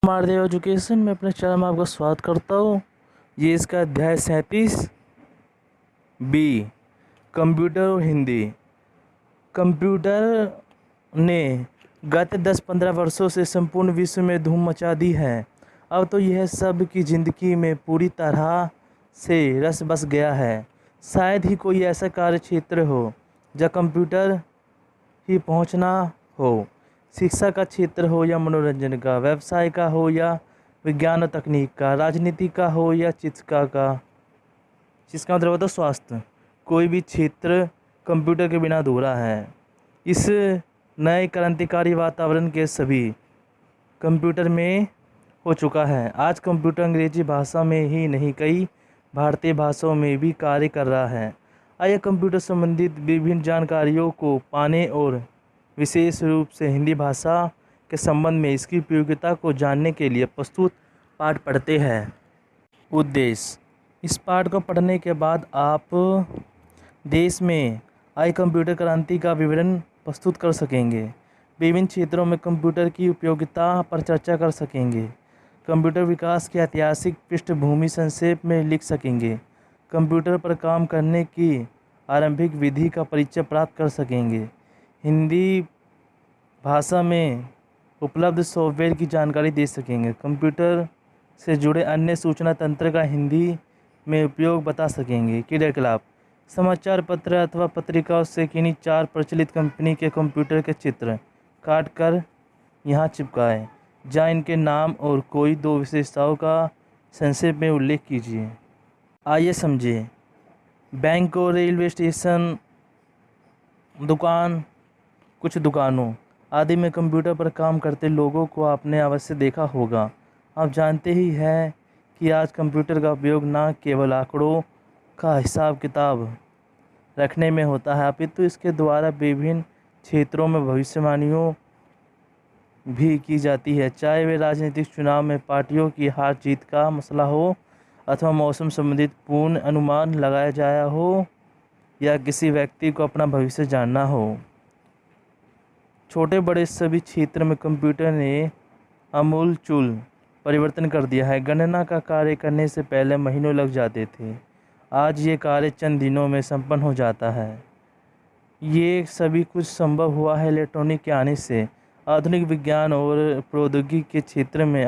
Mahadev education में अपने channel में आपका स्वागत करता हूँ। ये इसका अध्याय 37 बी कंप्यूटर और हिंदी। कंप्यूटर ने गत 10-15 वर्षों से संपूर्ण विश्व में धूम मचा दी है। अब तो यह सब की ज़िंदगी में पूरी तरह से रस बस गया है। शायद ही कोई ऐसा कार्य क्षेत्र हो जहाँ कंप्यूटर ही पहुँचना हो। शिक्षा का क्षेत्र हो या मनोरंजन का, व्यवसाय का हो या विज्ञान और तकनीक का, राजनीति का हो या चिकित्सा मतलब होता है स्वास्थ्य, कोई भी क्षेत्र कंप्यूटर के बिना अधूरा है। इस नए क्रांतिकारी वातावरण के सभी कंप्यूटर में हो चुका है। आज कंप्यूटर अंग्रेजी भाषा में ही नहीं, कई भारतीय भाषाओं में भी कार्य कर रहा है। आइए कंप्यूटर संबंधित विभिन्न जानकारियों को पाने और विशेष रूप से हिंदी भाषा के संबंध में इसकी उपयोगिता को जानने के लिए प्रस्तुत पाठ पढ़ते हैं। उद्देश्य: इस पाठ को पढ़ने के बाद आप देश में आई कंप्यूटर क्रांति का विवरण प्रस्तुत कर सकेंगे। विभिन्न क्षेत्रों में कंप्यूटर की उपयोगिता पर चर्चा कर सकेंगे। कंप्यूटर विकास की ऐतिहासिक पृष्ठभूमि संक्षेप में लिख सकेंगे। कंप्यूटर पर काम करने की आरंभिक विधि का परिचय प्राप्त कर सकेंगे। हिंदी भाषा में उपलब्ध सॉफ्टवेयर की जानकारी दे सकेंगे। कंप्यूटर से जुड़े अन्य सूचना तंत्र का हिंदी में उपयोग बता सकेंगे। क्रियाकलाप: समाचार पत्र अथवा पत्रिकाओं से किन्हीं 4 प्रचलित कंपनी के कंप्यूटर के चित्र काट कर यहाँ चिपकाएं, जहाँ इनके नाम और कोई 2 विशेषताओं का संक्षेप में उल्लेख कीजिए। आइए समझें। बैंक और रेलवे स्टेशन, दुकान, कुछ दुकानों आदि में कंप्यूटर पर काम करते लोगों को आपने अवश्य देखा होगा। आप जानते ही हैं कि आज कंप्यूटर का उपयोग न केवल आंकड़ों का हिसाब किताब रखने में होता है, अपितु इसके द्वारा विभिन्न क्षेत्रों में भविष्यवाणियों भी की जाती है। चाहे वे राजनीतिक चुनाव में पार्टियों की हार जीत का मसला हो, अथवा मौसम संबंधित पूर्ण अनुमान लगाया जाया हो, या किसी व्यक्ति को अपना भविष्य जानना हो। छोटे बड़े सभी क्षेत्र में कंप्यूटर ने आमूलचूल परिवर्तन कर दिया है। गणना का कार्य करने से पहले महीनों लग जाते थे, आज ये कार्य चंद दिनों में संपन्न हो जाता है। ये सभी कुछ संभव हुआ है इलेक्ट्रॉनिक के आने से। आधुनिक विज्ञान और प्रौद्योगिकी के क्षेत्र में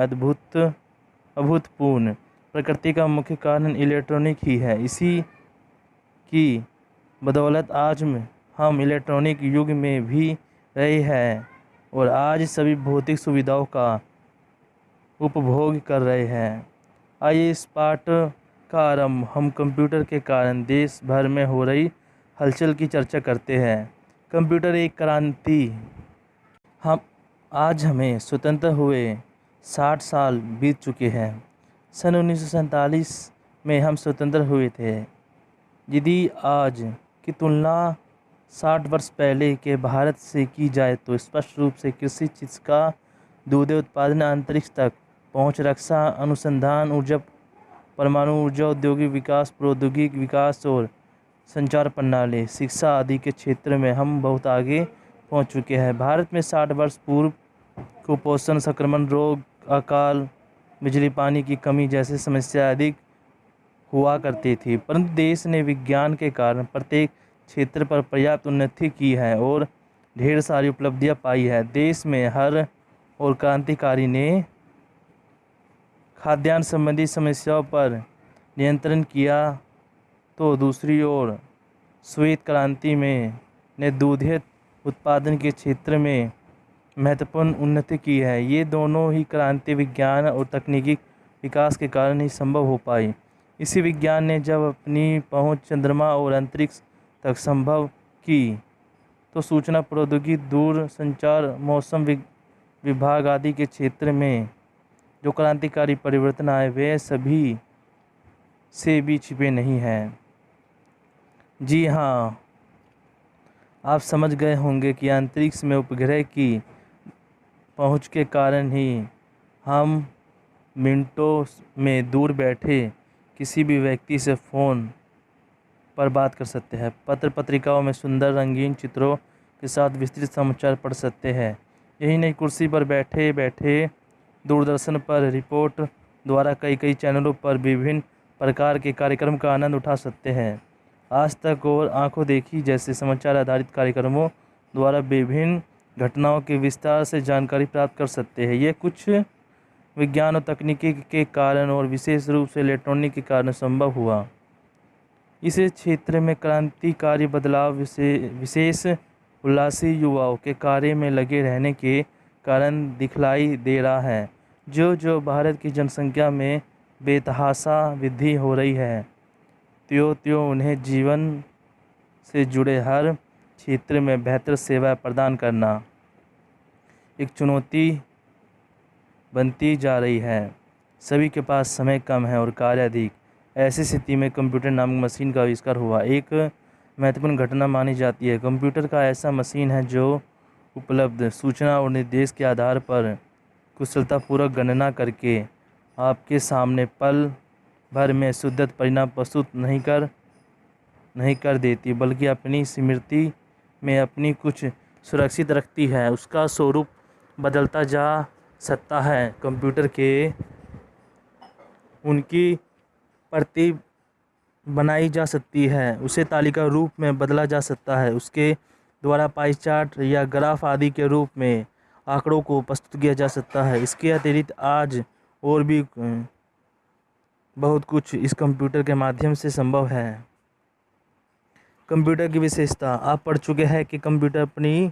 अभूतपूर्व प्रगति का मुख्य कारण इलेक्ट्रॉनिक ही है। इसी की बदौलत आज हम इलेक्ट्रॉनिक युग में भी रहे हैं और आज सभी भौतिक सुविधाओं का उपभोग कर रहे हैं। आइए इस पाठ का आरंभ हम कंप्यूटर के कारण देश भर में हो रही हलचल की चर्चा करते हैं। कंप्यूटर एक क्रांति। आज हमें स्वतंत्र हुए 60 साल बीत चुके हैं। सन 1947 में हम स्वतंत्र हुए थे। यदि आज की तुलना 60 वर्ष पहले के भारत से की जाए तो स्पष्ट रूप से कृषि, चिकित्सा, दूध उत्पादन, अंतरिक्ष तक पहुंच, रक्षा अनुसंधान, ऊर्जा, परमाणु ऊर्जा, औद्योगिक विकास, प्रौद्योगिक विकास और संचार प्रणाली, शिक्षा आदि के क्षेत्र में हम बहुत आगे पहुंच चुके हैं। भारत में 60 वर्ष पूर्व कुपोषण, संक्रमण रोग, अकाल, बिजली पानी की कमी जैसी समस्या अधिक हुआ करती थी, परंतु देश ने विज्ञान के कारण प्रत्येक क्षेत्र पर पर्याप्त उन्नति की है और ढेर सारी उपलब्धियां पाई है। देश में हर और क्रांतिकारी ने खाद्यान्न संबंधी समस्याओं पर नियंत्रण किया, तो दूसरी ओर श्वेत क्रांति ने दूधित उत्पादन के क्षेत्र में महत्वपूर्ण उन्नति की है। ये दोनों ही क्रांति विज्ञान और तकनीकी विकास के कारण ही संभव हो पाई। इसी विज्ञान ने जब अपनी पहुंच चंद्रमा और अंतरिक्ष तक संभव की, तो सूचना प्रौद्योगिकी, दूर संचार, मौसम विभाग आदि के क्षेत्र में जो क्रांतिकारी परिवर्तन आए वे सभी से भी छिपे नहीं हैं। जी हाँ, आप समझ गए होंगे कि अंतरिक्ष में उपग्रह की पहुंच के कारण ही हम मिनटों में दूर बैठे किसी भी व्यक्ति से फ़ोन पर बात कर सकते हैं। पत्र पत्रिकाओं में सुंदर रंगीन चित्रों के साथ विस्तृत समाचार पढ़ सकते हैं। यही नहीं, कुर्सी पर बैठे बैठे दूरदर्शन पर रिपोर्ट द्वारा कई चैनलों पर विभिन्न प्रकार के कार्यक्रम का आनंद उठा सकते हैं। आज तक और आंखों देखी जैसे समाचार आधारित कार्यक्रमों द्वारा विभिन्न घटनाओं के विस्तार से जानकारी प्राप्त कर सकते हैं। ये कुछ विज्ञान और तकनीकी के कारण और विशेष रूप से इलेक्ट्रॉनिक के कारण संभव हुआ। इस क्षेत्र में क्रांतिकारी बदलाव विशेष उल्लासी युवाओं के कार्य में लगे रहने के कारण दिखलाई दे रहा है। जो भारत की जनसंख्या में बेतहाशा वृद्धि हो रही है, त्यों उन्हें जीवन से जुड़े हर क्षेत्र में बेहतर सेवा प्रदान करना एक चुनौती बनती जा रही है। सभी के पास समय कम है और कार्य अधिक। ऐसी स्थिति में कंप्यूटर नामक मशीन का आविष्कार हुआ। एक महत्वपूर्ण घटना मानी जाती है। कंप्यूटर का ऐसा मशीन है जो उपलब्ध सूचना और निर्देश के आधार पर कुशलतापूर्वक गणना करके आपके सामने पल भर में शुद्ध परिणाम प्रस्तुत नहीं कर देती, बल्कि अपनी स्मृति में अपनी कुछ सुरक्षित रखती है। उसका स्वरूप बदलता जा सकता है। कंप्यूटर के उनकी प्रति बनाई जा सकती है, उसे तालिका रूप में बदला जा सकता है, उसके द्वारा पाई चार्ट या ग्राफ आदि के रूप में आंकड़ों को प्रस्तुत किया जा सकता है। इसके अतिरिक्त आज और भी बहुत कुछ इस कंप्यूटर के माध्यम से संभव है। कंप्यूटर की विशेषता। आप पढ़ चुके हैं कि कंप्यूटर अपनी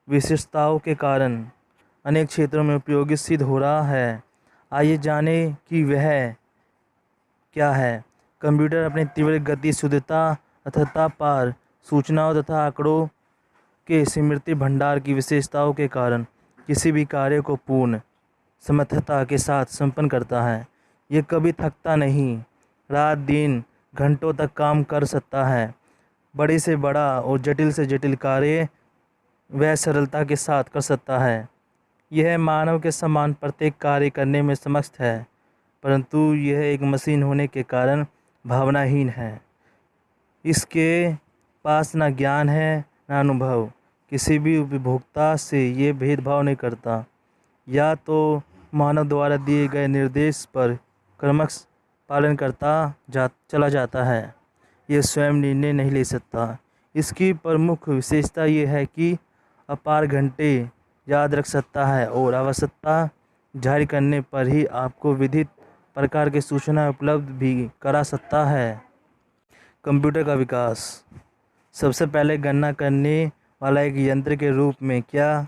विशेषताओं के कारण अनेक क्षेत्रों में उपयोगी सिद्ध हो रहा है। आइए जाने कि वह क्या है। कंप्यूटर अपनी तीव्र गति, शुद्धता, अथता पार सूचनाओं तथा आंकड़ों के स्मृति भंडार की विशेषताओं के कारण किसी भी कार्य को पूर्ण समर्थता के साथ संपन्न करता है। यह कभी थकता नहीं, रात दिन घंटों तक काम कर सकता है। बड़े से बड़ा और जटिल से जटिल कार्य वह सरलता के साथ कर सकता है। यह मानव के समान प्रत्येक कार्य करने में समर्थ है, परंतु यह एक मशीन होने के कारण भावनाहीन है। इसके पास ना ज्ञान है ना अनुभव। किसी भी उपभोक्ता से ये भेदभाव नहीं करता। या तो मानव द्वारा दिए गए निर्देश पर क्रमश पालन करता चला जाता है। यह स्वयं निर्णय नहीं ले सकता। इसकी प्रमुख विशेषता ये है कि अपार घंटे याद रख सकता है और आवश्यकता जारी करने पर ही आपको विविध प्रकार की सूचना उपलब्ध भी करा सकता है। कंप्यूटर का विकास। सबसे पहले गणना करने वाला एक यंत्र के रूप में क्या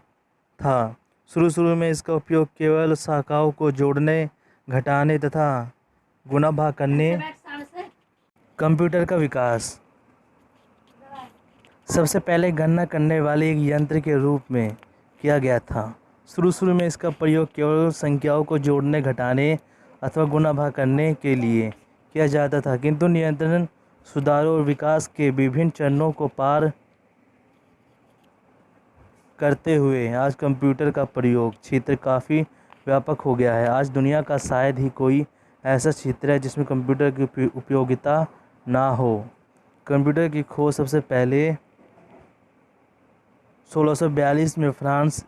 था। शुरू में इसका उपयोग केवल शाखाओं को जोड़ने, घटाने तथा गुणा भाग करने। कंप्यूटर का विकास। सबसे पहले गणना करने वाले एक यंत्र के रूप में किया गया था। शुरू में इसका प्रयोग केवल संख्याओं को जोड़ने, घटाने अथवा गुणा भाग करने के लिए किया जाता था, किंतु नियंत्रण, सुधारों और विकास के विभिन्न चरणों को पार करते हुए आज कंप्यूटर का प्रयोग क्षेत्र काफ़ी व्यापक हो गया है। आज दुनिया का शायद ही कोई ऐसा क्षेत्र है जिसमें कंप्यूटर की उपयोगिता ना हो। कंप्यूटर की खोज सबसे पहले 1642 में फ्रांस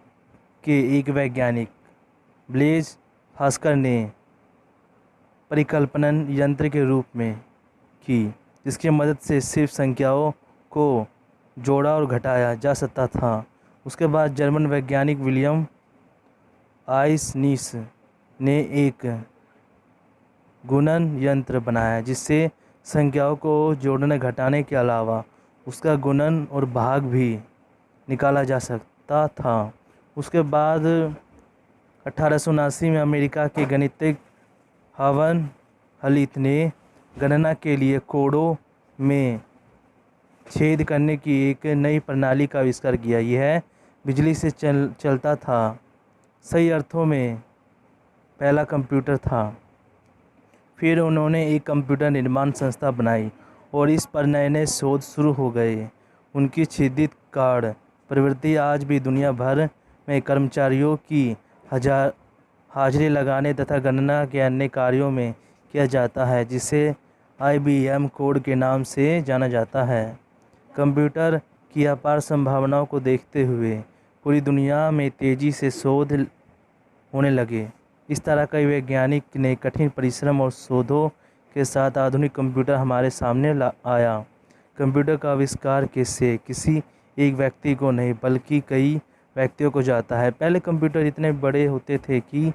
के एक वैज्ञानिक ब्लेज पास्कल ने परिकल्पनन यंत्र के रूप में की, जिसकी मदद से सिर्फ संख्याओं को जोड़ा और घटाया जा सकता था। उसके बाद जर्मन वैज्ञानिक विलियम आइसनीस ने एक गुणन यंत्र बनाया, जिससे संख्याओं को जोड़ने, घटाने के अलावा उसका गुणन और भाग भी निकाला जा सकता था। उसके बाद 1879 में अमेरिका के गणितज्ञ हर्वन हलीथ ने गणना के लिए कोडों में छेद करने की एक नई प्रणाली का आविष्कार किया। यह बिजली से चलता था। सही अर्थों में पहला कंप्यूटर था। फिर उन्होंने एक कंप्यूटर निर्माण संस्था बनाई और इस पर नए शोध शुरू हो गए। उनकी छिद्रित कार्य प्रवृत्ति आज भी दुनिया भर में कर्मचारियों की हाजिरी लगाने तथा गणना के अन्य कार्यों में किया जाता है, जिसे IBM कोड के नाम से जाना जाता है। कंप्यूटर की अपार संभावनाओं को देखते हुए पूरी दुनिया में तेज़ी से शोध होने लगे। इस तरह कई वैज्ञानिक ने कठिन परिश्रम और शोधों के साथ आधुनिक कंप्यूटर हमारे सामने आया। कंप्यूटर का आविष्कार से किसी एक व्यक्ति को नहीं बल्कि कई व्यक्तियों को जाता है। पहले कंप्यूटर इतने बड़े होते थे कि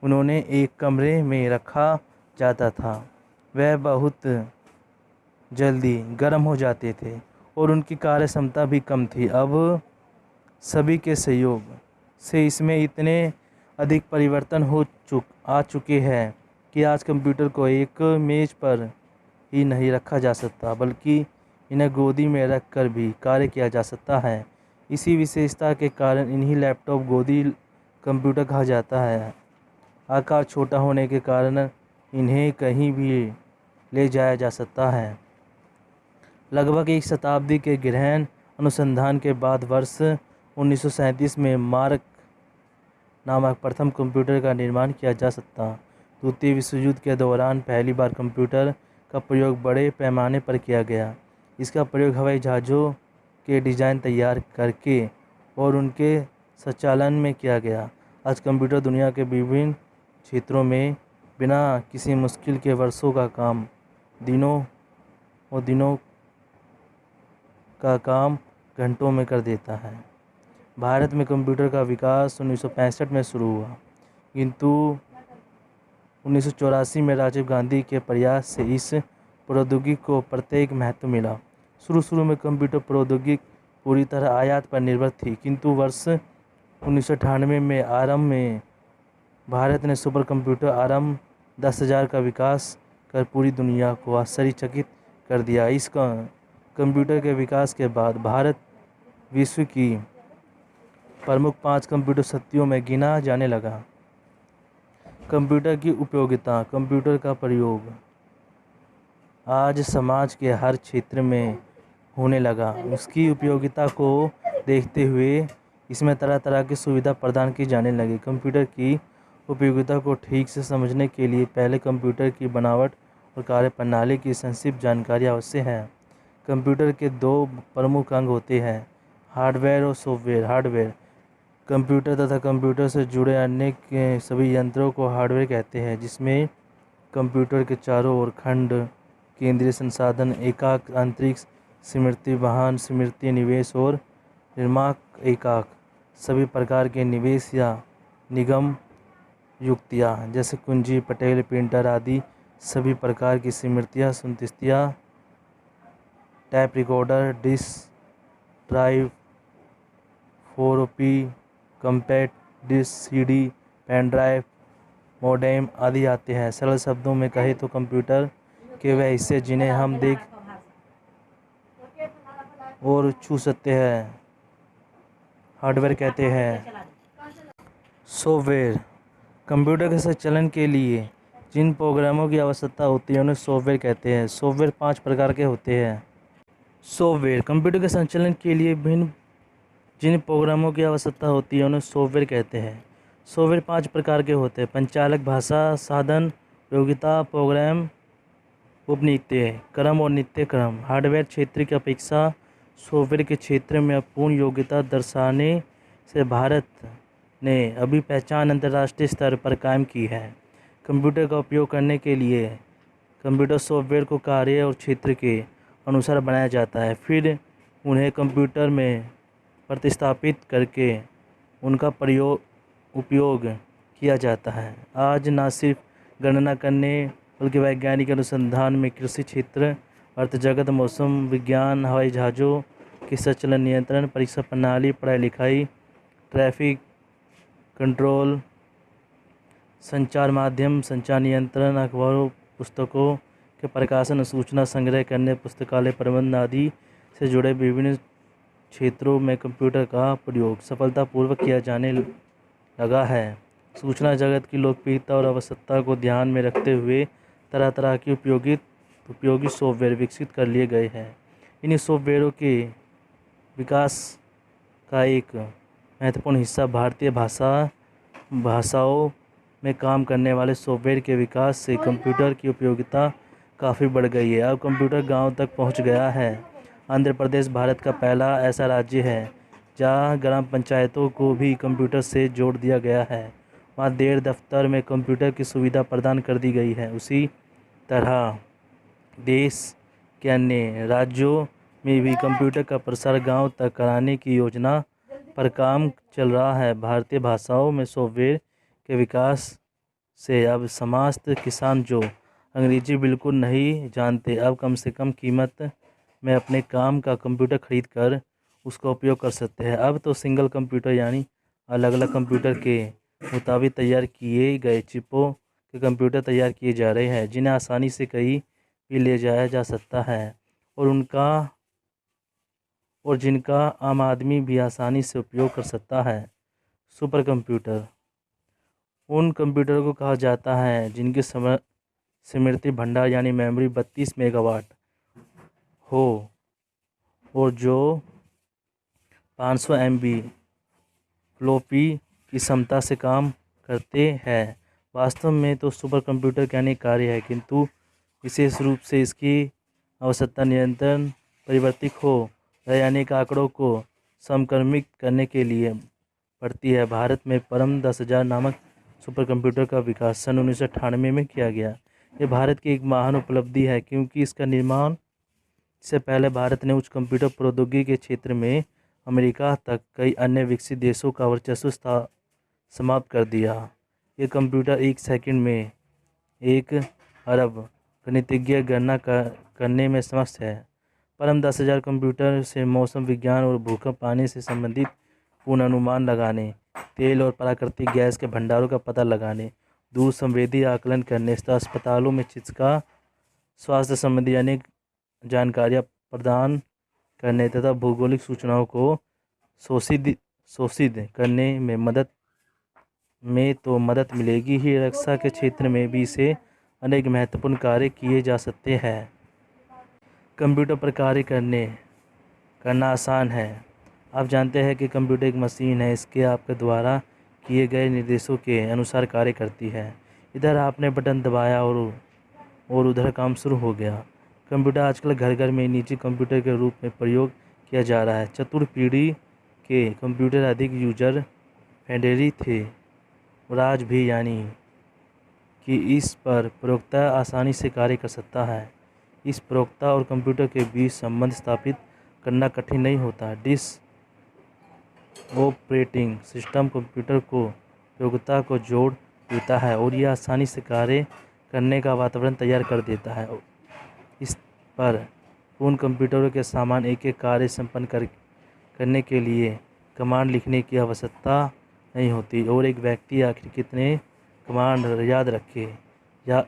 उन्होंने एक कमरे में रखा जाता था। वह बहुत जल्दी गर्म हो जाते थे और उनकी कार्य क्षमता भी कम थी। अब सभी के सहयोग से इसमें इतने अधिक परिवर्तन आ चुके हैं कि आज कंप्यूटर को एक मेज पर ही नहीं रखा जा सकता बल्कि इन्हें गोदी में रख कर भी कार्य किया जा सकता है। इसी विशेषता के कारण इन्हीं लैपटॉप गोदी कंप्यूटर कहा जाता है। आकार छोटा होने के कारण इन्हें कहीं भी ले जाया जा सकता है। लगभग एक शताब्दी के गहन अनुसंधान के बाद वर्ष 1937 में मार्क नामक प्रथम कंप्यूटर का निर्माण किया जा सकता। द्वितीय विश्व युद्ध के दौरान पहली बार कंप्यूटर का प्रयोग बड़े पैमाने पर किया गया। इसका प्रयोग हवाई जहाज़ों के डिज़ाइन तैयार करके और उनके संचालन में किया गया। आज कंप्यूटर दुनिया के विभिन्न क्षेत्रों में बिना किसी मुश्किल के वर्षों का काम दिनों का काम घंटों में कर देता है। भारत में कंप्यूटर का विकास 1965 में शुरू हुआ, किंतु 1984 में राजीव गांधी के प्रयास से इस प्रौद्योगिकी को प्रत्येक महत्व मिला। शुरू में कंप्यूटर प्रौद्योगिकी पूरी तरह आयात पर निर्भर थी, किंतु वर्ष 1998 में आरंभ में भारत ने सुपर कंप्यूटर आरंभ 10,000 का विकास कर पूरी दुनिया को आश्चर्यचकित कर दिया। इस कंप्यूटर के विकास के बाद भारत विश्व की प्रमुख 5 कंप्यूटर शक्तियों में गिना जाने लगा। कंप्यूटर की उपयोगिता। कंप्यूटर का प्रयोग आज समाज के हर क्षेत्र में होने लगा। उसकी उपयोगिता को देखते हुए इसमें तरह तरह की सुविधा प्रदान की जाने लगी। कंप्यूटर की उपयोगिता को ठीक से समझने के लिए पहले कंप्यूटर की बनावट और कार्यप्रणाली की संक्षिप्त जानकारी आवश्यक है। कंप्यूटर के 2 प्रमुख अंग होते हैं, हार्डवेयर और सॉफ्टवेयर। हार्डवेयर कंप्यूटर तथा कंप्यूटर से जुड़े अन्य के सभी यंत्रों को हार्डवेयर कहते हैं, जिसमें कंप्यूटर के चारों ओर खंड, केंद्रीय संसाधन, एकाक, अंतरिक्ष, स्मृति, वाहन, स्मृति, निवेश और निर्माण एकाक, सभी प्रकार के निवेश या निगम युक्तियाँ जैसे कुंजी, पटेल, प्रिंटर आदि सभी प्रकार की स्मृतियाँ, संतुष्टियाँ, tape recorder, disk drive, 4OP, compact disc, CD, pen drive, modem आदि आते हैं। सरल शब्दों में कहें तो कंप्यूटर के वह हिस्से जिन्हें हम देख और छू सकते हैं हार्डवेयर कहते हैं। सॉफ्टवेयर कंप्यूटर के संचालन के लिए जिन प्रोग्रामों की आवश्यकता होती है उन्हें सॉफ्टवेयर कहते हैं। सॉफ्टवेयर 5 प्रकार के होते हैं। सॉफ्टवेयर कंप्यूटर के संचालन के लिए जिन प्रोग्रामों की आवश्यकता होती है उन्हें सॉफ्टवेयर कहते हैं। सॉफ्टवेयर 5 प्रकार के होते हैं। पंचालक, भाषा, साधन, योग्यता, प्रोग्राम, उपनित्य क्रम और नित्य क्रम। हार्डवेयर क्षेत्र की अपेक्षा सॉफ्टवेयर के क्षेत्र में अपूर्ण योग्यता दर्शाने से भारत ने अभी पहचान अंतर्राष्ट्रीय स्तर पर कायम की है। कंप्यूटर का उपयोग करने के लिए कंप्यूटर सॉफ्टवेयर को कार्य और क्षेत्र के अनुसार बनाया जाता है, फिर उन्हें कंप्यूटर में प्रतिस्थापित करके उनका उपयोग किया जाता है। आज न सिर्फ गणना करने बल्कि वैज्ञानिक अनुसंधान में, कृषि क्षेत्र, अर्थ जगत, मौसम विज्ञान, हवाई जहाज़ों के संचालन, नियंत्रण, परीक्षा प्रणाली, पढ़ाई लिखाई, ट्रैफिक कंट्रोल, संचार माध्यम, संचार नियंत्रण, अखबारों, पुस्तकों के प्रकाशन, सूचना संग्रह करने, पुस्तकालय प्रबंधन आदि से जुड़े विभिन्न क्षेत्रों में कंप्यूटर का प्रयोग सफलतापूर्वक किया जाने लगा है। सूचना जगत की लोकप्रियता और आवश्यकता को ध्यान में रखते हुए तरह तरह की उपयोगी सॉफ्टवेयर विकसित कर लिए गए हैं। इन सॉफ्टवेयरों के विकास का एक महत्वपूर्ण हिस्सा भारतीय भाषाओं में काम करने वाले सॉफ्टवेयर के विकास से कंप्यूटर की उपयोगिता काफ़ी बढ़ गई है। अब कंप्यूटर गांव तक पहुंच गया है। आंध्र प्रदेश भारत का पहला ऐसा राज्य है जहां ग्राम पंचायतों को भी कंप्यूटर से जोड़ दिया गया है। वहाँ देर दफ्तर में कंप्यूटर की सुविधा प्रदान कर दी गई है। उसी तरह देश के अन्य राज्यों में भी कंप्यूटर का प्रसार गांव तक कराने की योजना पर काम चल रहा है। भारतीय भाषाओं में सॉफ्टवेयर के विकास से अब समस्त किसान जो अंग्रेजी बिल्कुल नहीं जानते, अब कम से कम कीमत में अपने काम का कंप्यूटर खरीद कर उसका उपयोग कर सकते हैं। अब तो सिंगल कंप्यूटर यानी अलग अलग कंप्यूटर के मुताबिक तैयार किए गए चिपों के कंप्यूटर तैयार किए जा रहे हैं, जिन्हें आसानी से कहीं भी ले जाया जा सकता है और जिनका आम आदमी भी आसानी से उपयोग कर सकता है। सुपर कंप्यूटर उन कंप्यूटर को कहा जाता है जिनकी स्मृति भंडार यानी मेमोरी 32 मेगावाट हो और जो 500 MB फ्लॉपी की क्षमता से काम करते हैं। वास्तव में तो सुपर कंप्यूटर का अनेक कार्य है, किंतु विशेष रूप से इसकी आवश्यकता निरंतर परिवर्तित हो रहे अनेक आंकड़ों को समक्रमित करने के लिए पड़ती है। भारत में परम 10,000 नामक सुपर कंप्यूटर का विकास सन 1998 में किया गया। ये भारत की एक महान उपलब्धि है, क्योंकि इसका निर्माण से पहले भारत ने उच्च कंप्यूटर प्रौद्योगिकी के क्षेत्र में अमेरिका तक कई अन्य विकसित देशों का वर्चस्व समाप्त कर दिया। ये कंप्यूटर एक सेकंड में 1 अरब गणितज्ञ गणना करने में समर्थ है। परम 10,000 कंप्यूटर से मौसम विज्ञान और भूकंप आने से संबंधित पूर्वानुमान लगाने, तेल और प्राकृतिक गैस के भंडारों का पता लगाने, दूर संवेदी आकलन करने, अस्पतालों में चिकित्सा स्वास्थ्य संबंधी अनेक जानकारियाँ प्रदान करने तथा भौगोलिक सूचनाओं को शोषित करने में मदद मिलेगी ही, रक्षा के क्षेत्र में भी इसे अनेक महत्वपूर्ण कार्य किए जा सकते हैं। कंप्यूटर पर कार्य करना आसान है। आप जानते हैं कि कंप्यूटर एक मशीन है, इसके आपके द्वारा किए गए निर्देशों के अनुसार कार्य करती है। इधर आपने बटन दबाया और उधर काम शुरू हो गया। कंप्यूटर आजकल घर घर में निजी कंप्यूटर के रूप में प्रयोग किया जा रहा है। चतुर्थ पीढ़ी के कंप्यूटर अधिक यूजर फ्रेंडली थे और आज भी, यानी कि इस पर प्रयोक्ता आसानी से कार्य कर सकता है। इस प्रयोक्ता और कंप्यूटर के बीच संबंध स्थापित करना कठिन नहीं होता। डिस्क ऑपरेटिंग सिस्टम कंप्यूटर को प्रयोक्ता को जोड़ देता है और यह आसानी से कार्य करने का वातावरण तैयार कर देता है। इस पर उन कंप्यूटरों के समान एक कार्य संपन्न करने के लिए कमांड लिखने की आवश्यकता नहीं होती और एक व्यक्ति आखिर कितने कमांड याद रखे, या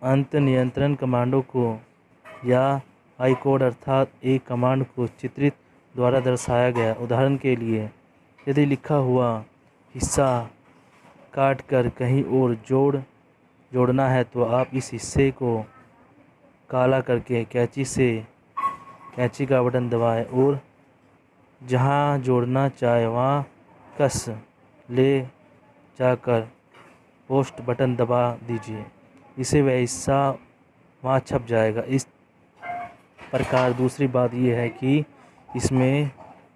अंत नियंत्रण कमांडों को या आई कोड अर्थात एक कमांड को चित्रित द्वारा दर्शाया गया। उदाहरण के लिए, यदि लिखा हुआ हिस्सा काट कर कहीं और जोड़ना है तो आप इस हिस्से को काला करके कैंची का बटन दबाएं और जहां जोड़ना चाहे वहां कस ले जाकर पोस्ट बटन दबा दीजिए, इसे वह हिस्सा वहां छप जाएगा। इस प्रकार दूसरी बात यह है कि इसमें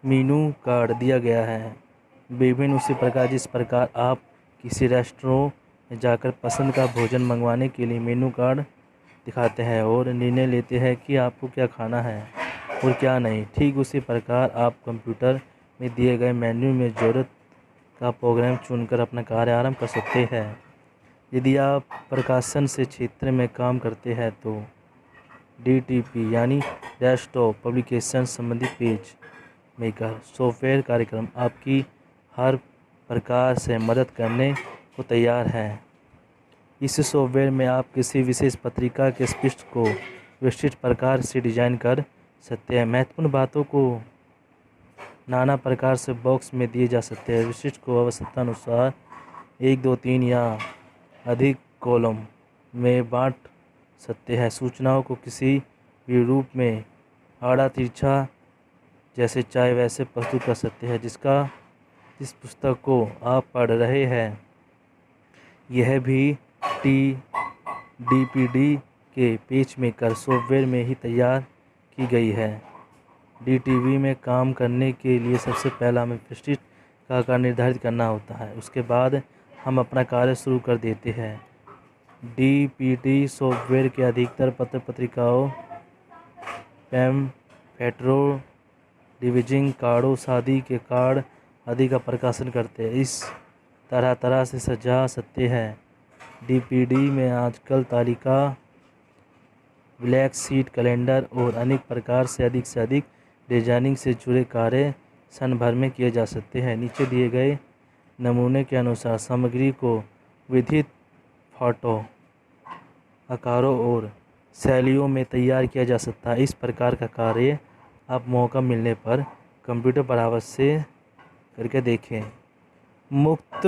मेनू कार्ड दिया गया है। विभिन्न उसी प्रकार जिस प्रकार आप किसी रेस्टोरेंट में जाकर पसंद का भोजन मंगवाने के लिए मेनू कार्ड दिखाते हैं और निर्णय लेते हैं कि आपको क्या खाना है और क्या नहीं, ठीक उसी प्रकार आप कंप्यूटर में दिए गए मेन्यू में ज़रूरत का प्रोग्राम चुनकर अपना कार्य आरंभ कर सकते हैं। यदि आप प्रकाशन से क्षेत्र में काम करते हैं तो DTP यानी डेस्कटॉप पब्लिकेशन संबंधी पेज मेकर सॉफ्टवेयर कार्यक्रम आपकी हर प्रकार से मदद करने को तैयार है। इस सॉफ्टवेयर में आप किसी विशेष पत्रिका के पृष्ठ को विशिष्ट प्रकार से डिजाइन कर सकते हैं। महत्वपूर्ण बातों को नाना प्रकार से बॉक्स में दिए जा सकते हैं। विशिष्ट को आवश्यकता अनुसार 1, 2, 3 या अधिक कॉलम में बांट सकते हैं। सूचनाओं को किसी भी रूप में आड़ा तिरछा जैसे चाहे वैसे प्रस्तुत कर सकते हैं। जिस पुस्तक को आप पढ़ रहे हैं यह भी DPD के पेज मेकर सॉफ्टवेयर में ही तैयार की गई है। DTV में काम करने के लिए सबसे पहला हमें पृष्ठ का आकार निर्धारित करना होता है। उसके बाद हम अपना कार्य शुरू कर देते हैं। डीपीटी सॉफ्टवेयर के अधिकतर पत्र पत्रिकाओं, पैम्फलेटों, विजिटिंग कार्डों, शादी के कार्ड आदि का प्रकाशन करते हैं। इस तरह तरह से सजा सकते हैं। डीपीडी में आजकल तालिका, ब्लैक शीट, कैलेंडर और अनेक प्रकार से अधिक डिजाइनिंग से जुड़े कार्य क्षण भर में किए जा सकते हैं। नीचे दिए गए नमूने के अनुसार सामग्री को विविध फोटो, आकारों और शैलियों में तैयार किया जा सकता है। इस प्रकार का कार्य आप मौका मिलने पर कंप्यूटर पर अवश्य करके देखें। मुक्त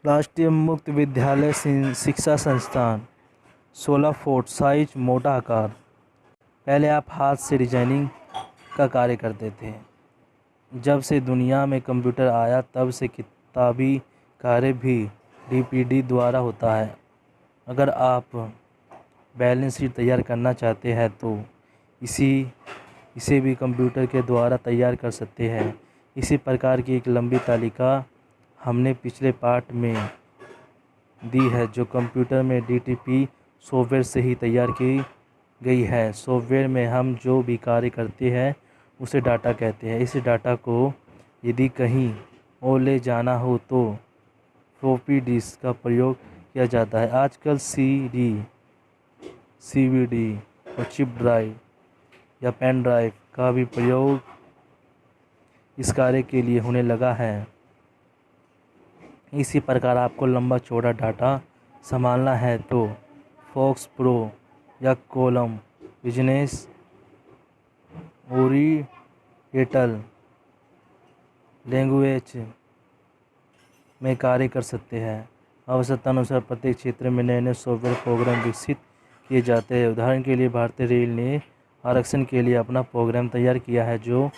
राष्ट्रीय मुक्त विद्यालय शिक्षा संस्थान 16 फुट साइज मोटा आकार। पहले आप हाथ से डिजाइनिंग का कार्य करते थे। जब से दुनिया में कंप्यूटर आया तब से किताबी कार्य भी डीपीडी द्वारा होता है। अगर आप बैलेंस शीट तैयार करना चाहते हैं तो इसे भी कंप्यूटर के द्वारा तैयार कर सकते हैं। इसी प्रकार की एक लंबी तालिका हमने पिछले पाठ में दी है, जो कंप्यूटर में डीटीपी सॉफ्टवेयर से ही तैयार की गई है। सॉफ्टवेयर में हम जो भी कार्य करते हैं उसे डाटा कहते हैं। इस डाटा को यदि कहीं और ले जाना हो तो फ्लॉपी डिस्क का प्रयोग किया जाता है। आजकल सीडी, सीवीडी और चिप ड्राइव या पेन ड्राइव का भी प्रयोग इस कार्य के लिए होने लगा है। इसी प्रकार आपको लंबा चौड़ा डाटा संभालना है तो फॉक्स प्रो या कॉलम बिजनेस ओरिएंटल लैंग्वेज में कार्य कर सकते हैं। आवश्यकता अनुसार प्रत्येक क्षेत्र में नए नए सॉफ्टवेयर प्रोग्राम विकसित किए जाते हैं। उदाहरण के लिए भारतीय रेल ने आरक्षण के लिए अपना प्रोग्राम तैयार किया है, जो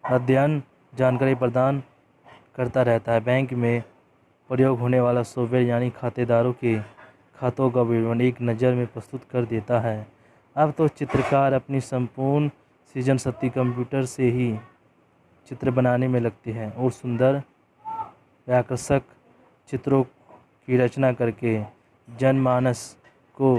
अद्यतन जानकारी प्रदान करता रहता है। बैंक में प्रयोग होने वाला सॉफ्टवेयर यानी खातेदारों के खातों का विवरण एक नज़र में प्रस्तुत कर देता है। अब तो चित्रकार अपनी संपूर्ण सृजन शक्ति कंप्यूटर से ही चित्र बनाने में लगते हैं और सुंदर आकर्षक चित्रों की रचना करके जनमानस को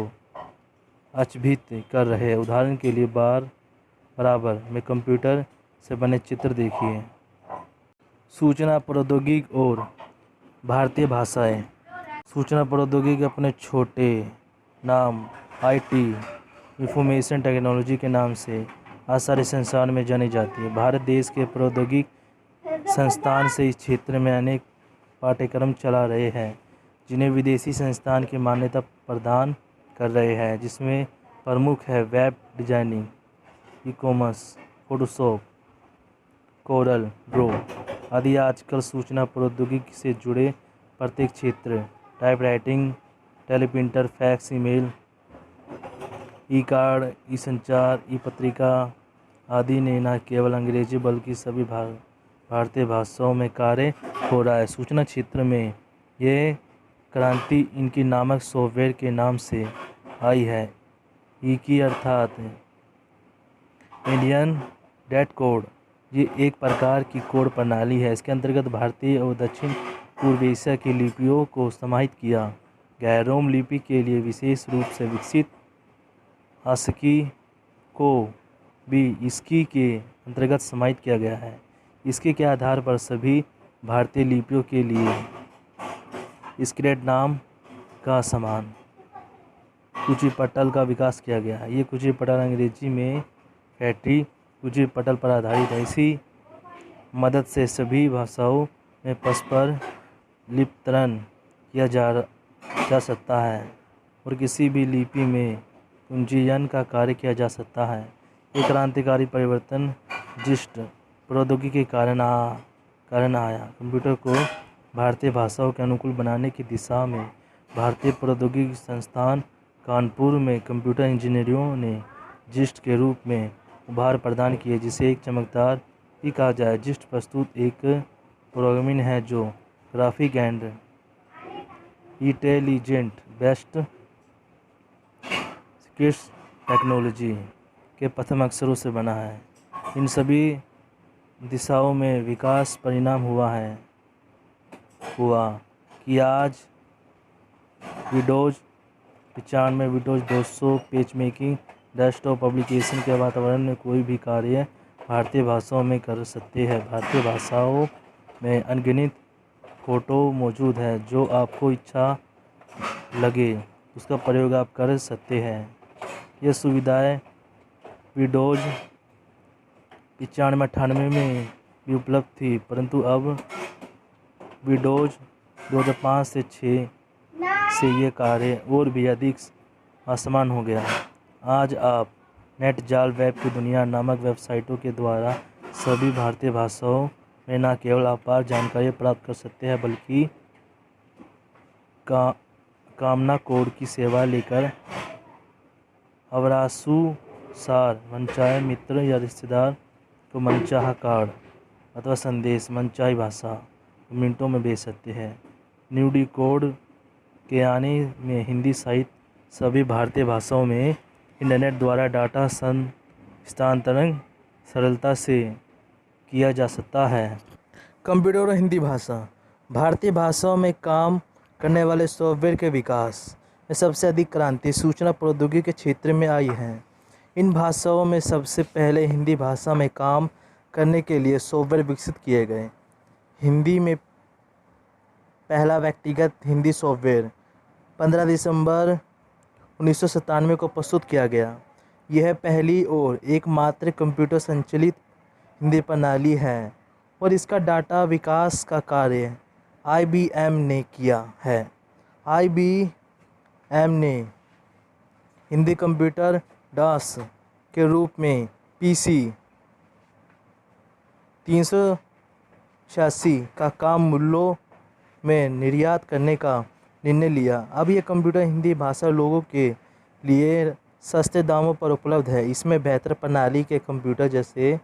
अचंभित कर रहे हैं। उदाहरण के लिए बराबर में कंप्यूटर से बने चित्र देखिए। सूचना प्रौद्योगिकी और भारतीय भाषाएं। सूचना प्रौद्योगिकी अपने छोटे नाम आईटी, इंफॉर्मेशन टेक्नोलॉजी के नाम से आज सारे संसार में जानी जाती है। भारत देश के प्रौद्योगिकी संस्थान से इस क्षेत्र में अनेक पाठ्यक्रम चला रहे हैं, जिन्हें विदेशी संस्थान की मान्यता प्रदान कर रहे हैं, जिसमें प्रमुख है web designing, e-commerce, Photoshop, Corel draw आदि। आजकल सूचना प्रौद्योगिकी से जुड़े प्रत्येक क्षेत्र, typewriting, teleprinter, fax, email, e card, e संचार, ई पत्रिका आदि ने न केवल अंग्रेजी बल्कि सभी भारतीय भाषाओं में कार्य हो रहा है। सूचना क्षेत्र में ये क्रांति इनकी नामक सॉफ्टवेयर के नाम से आई है। ई की अर्थात इंडियन डेटा कोड। ये एक प्रकार की कोड प्रणाली है। इसके अंतर्गत भारतीय और दक्षिण पूर्व एशिया की लिपियों को समाहित किया गया है। रोम लिपि के लिए विशेष रूप से विकसित आस्की को भी इसकी के अंतर्गत समाहित किया गया है। इसके के आधार पर सभी भारतीय लिपियों के लिए स्क्रिप्ट नाम का समान कुचिपटल का विकास किया गया है। ये कुचिपटल अंग्रेजी में फैक्ट्री कुचिपटल पर आधारित है। इसी मदद से सभी भाषाओं में परस्पर लिप्यंतरण किया जा सकता है और किसी भी लिपि में कुंजीयन का कार्य किया जा सकता है। ये क्रांतिकारी परिवर्तन जिस्ट प्रौद्योगिकी के कारण आया। कंप्यूटर को भारतीय भाषाओं के अनुकूल बनाने की दिशा में भारतीय प्रौद्योगिकी संस्थान कानपुर में कंप्यूटर इंजीनियरों ने जिस्ट के रूप में उभार प्रदान किए, जिसे एक चमकदार ही कहा जाए। जिस्ट प्रस्तुत एक प्रोग्रामिंग है जो graphic and intelligent based स्किट्स technology के प्रथम अक्षरों से बना है। इन सभी दिशाओं में विकास परिणाम हुआ है। हुआ कि आज Windows 95, Windows 200, page making, desktop publication के वातावरण में कोई भी कार्य भारतीय भाषाओं में कर सकते हैं। भारतीय भाषाओं में अनगिनत फ़ोटो मौजूद है। जो आपको इच्छा लगे उसका प्रयोग आप कर सकते हैं। यह सुविधाएं विंडोज़ 95-98 में भी उपलब्ध थी, परंतु अब विंडोज़ 2005 से 6 से ये कार्य और भी अधिक आसान हो गया। आज आप नेट जाल वेब की दुनिया नामक वेबसाइटों के द्वारा सभी भारतीय भाषाओं में न केवल अपार जानकारी प्राप्त कर सकते हैं, बल्कि कामना कोड की सेवा लेकर अवरासु सार मनचाहे मित्र या रिश्तेदार को मनचाहा कार्ड अथवा संदेश मनचाही भाषा मिनटों में भेज सकते हैं। न्यू कोड के आने में हिंदी साहित्य सभी भारतीय भाषाओं में इंटरनेट द्वारा डाटा स्थानांतरण सरलता से किया जा सकता है। कंप्यूटर और हिंदी भाषा भारतीय भाषाओं में काम करने वाले सॉफ्टवेयर के विकास में सबसे अधिक क्रांति सूचना प्रौद्योगिकी के क्षेत्र में आई है। इन भाषाओं में सबसे पहले हिंदी भाषा में काम करने के लिए सॉफ्टवेयर विकसित किए गए। हिंदी में पहला व्यक्तिगत हिंदी सॉफ्टवेयर 15 दिसंबर 1997 को प्रस्तुत किया गया। यह पहली और एकमात्र कंप्यूटर संचालित हिंदी प्रणाली है और इसका डाटा विकास का कार्य IBM ने किया है। IBM ने हिंदी कंप्यूटर DOS के रूप में PC 386 का काम मूल्यों में निर्यात करने का निर्णय लिया। अब यह कंप्यूटर हिंदी भाषा लोगों के लिए सस्ते दामों पर उपलब्ध है। इसमें बेहतर प्रणाली के कंप्यूटर जैसे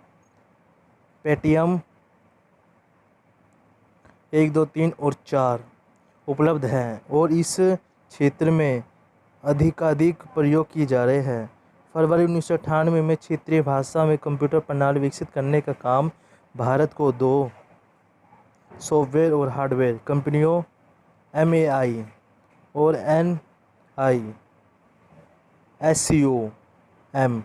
पेटियम 1, 2, 3 और 4 उपलब्ध हैं और इस क्षेत्र में अधिकाधिक प्रयोग किए जा रहे हैं। फरवरी 1998 में क्षेत्रीय भाषा में कंप्यूटर प्रणाली विकसित करने का काम भारत को 2 सॉफ्टवेयर और हार्डवेयर कंपनियों MAI और NISCOM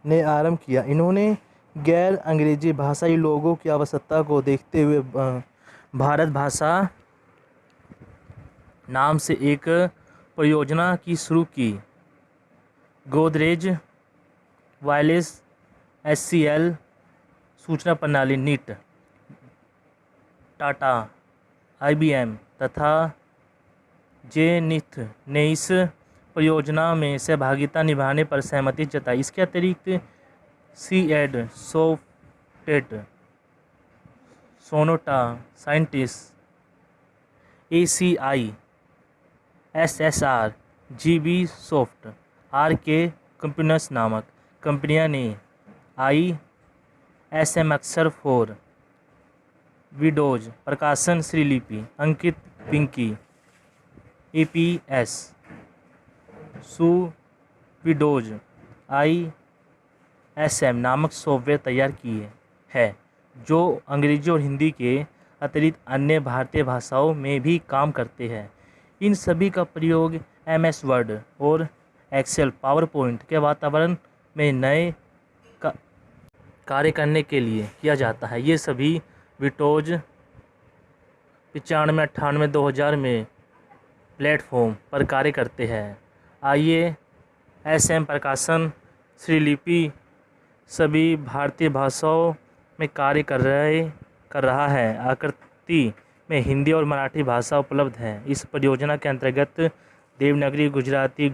ने आरंभ किया। इन्होंने गैर अंग्रेजी भाषाई लोगों की आवश्यकता को देखते हुए भारत भाषा नाम से एक परियोजना की शुरू की। गोदरेज वायरलेस HCL सूचना प्रणाली NIT, टाटा, IBM तथा जेनिथ ने इस परियोजना में सहभागिता निभाने पर सहमति जताई। इसके अतिरिक्त CED, सॉफ्टेट, Sonata scientist, ACI, SSR, GB soft, RK computers नामक कंपनियां ने ISM अक्षर 4, विंडोज प्रकाशन श्रीलिपि, अंकित पिंकी, APS, सु विंडोज ISM नामक सॉफ्टवेयर तैयार किए हैं, जो अंग्रेजी और हिंदी के अतिरिक्त अन्य भारतीय भाषाओं में भी काम करते हैं। इन सभी का प्रयोग MS वर्ड और एक्सेल, पावरपॉइंट के वातावरण में नए कार्य करने के लिए किया जाता है। ये सभी विंडोज 95, 98, 2000 में प्लेटफॉर्म पर कार्य करते हैं। ISM प्रकाशन श्रीलिपि सभी भारतीय भाषाओं में कार्य कर रहा है। आकृति में हिंदी और मराठी भाषा उपलब्ध है। इस परियोजना के अंतर्गत देवनागरी, गुजराती,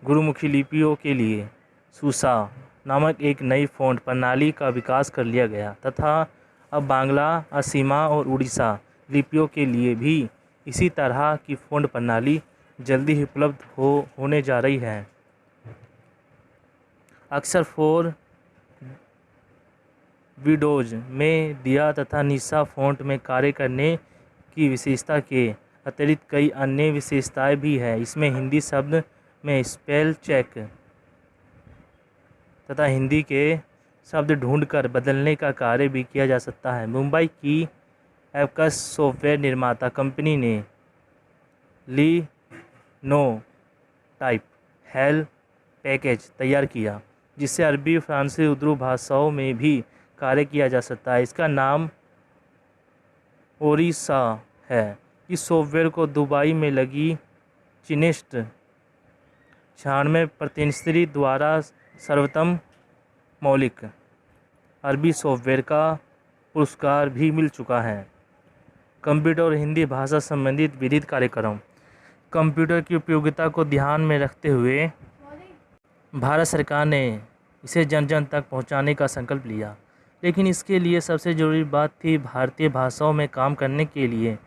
गुरुमुखी लिपियों के लिए सुसा नामक एक नई फ़ॉन्ट प्रणाली का विकास कर लिया गया तथा अब बांग्ला, असीमा और उड़ीसा लिपियों के लिए भी इसी तरह की फ़ॉन्ट प्रणाली जल्दी ही उपलब्ध होने जा रही है। अक्षर 4 विंडोज में दिया तथा निशा फ़ॉन्ट में कार्य करने की विशेषता के अतिरिक्त कई अन्य विशेषताएं भी हैं। इसमें हिंदी शब्द में स्पेल चेक तथा हिंदी के शब्द ढूंढकर बदलने का कार्य भी किया जा सकता है। मुंबई की एबकस सॉफ्टवेयर निर्माता कंपनी ने लिनो टाइप हेल पैकेज तैयार किया, जिससे अरबी, फ्रांसीसी, उर्दू भाषाओं में भी कार्य किया जा सकता है। इसका नाम ओरिसा है। इस सॉफ्टवेयर को दुबई में लगी चिनिस्ट 96 प्रतिनिधि द्वारा सर्वोत्तम मौलिक अरबी सॉफ्टवेयर का पुरस्कार भी मिल चुका है। कंप्यूटर और हिंदी भाषा संबंधित विविध कार्यक्रम। कंप्यूटर की उपयोगिता को ध्यान में रखते हुए भारत सरकार ने इसे जन जन तक पहुंचाने का संकल्प लिया, लेकिन इसके लिए सबसे ज़रूरी बात थी भारतीय भाषाओं में काम करने के लिए